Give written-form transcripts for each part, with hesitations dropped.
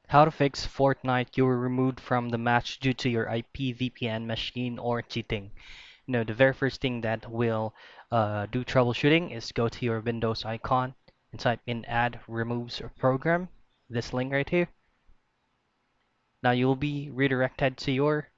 How to fix Fortnite you were removed from the match due to your IP VPN machine or cheating. The very first thing that will do troubleshooting is go to your Windows icon and type in add removes program, this link right here. Now you will be redirected to your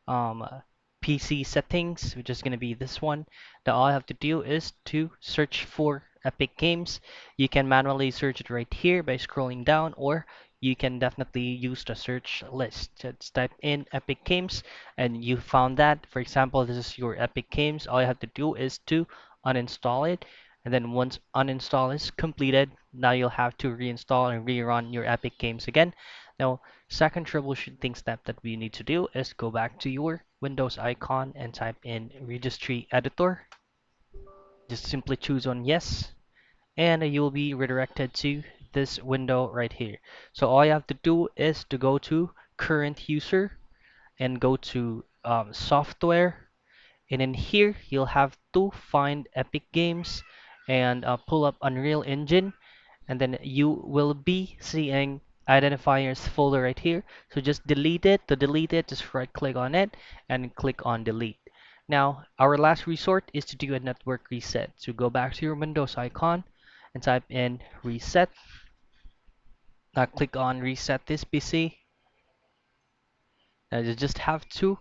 PC settings, which is going to be this one. Now all I have to do is to search for Epic Games. You can manually search it right here by scrolling down, or you can definitely use the search list. Just type in Epic Games, and you found that. For example, this is your Epic Games. All you have to do is to uninstall it, and then once uninstall is completed, now you'll have to reinstall and rerun your Epic Games again. Now, second troubleshooting step that we need to do is go back to your Windows icon and type in registry editor. Just simply choose on yes, and you'll be redirected to this window right here. So all you have to do is to go to current user and go to software, and in here you'll have to find Epic Games and pull up Unreal Engine, and then you will be seeing identifiers folder right here. So just delete it. To delete it, just right click on it and click on delete. Now, our last resort is to do a network reset. So go back to your Windows icon and type in reset. Now click on reset this PC. Now you just have to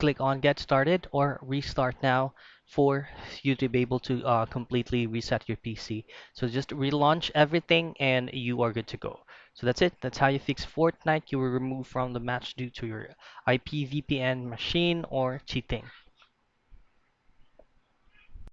click on get started or restart now for you to be able to completely reset your PC. So just relaunch everything and you are good to go. So that's it. That's how you fix Fortnite. You were removed from the match due to your IP VPN machine or cheating.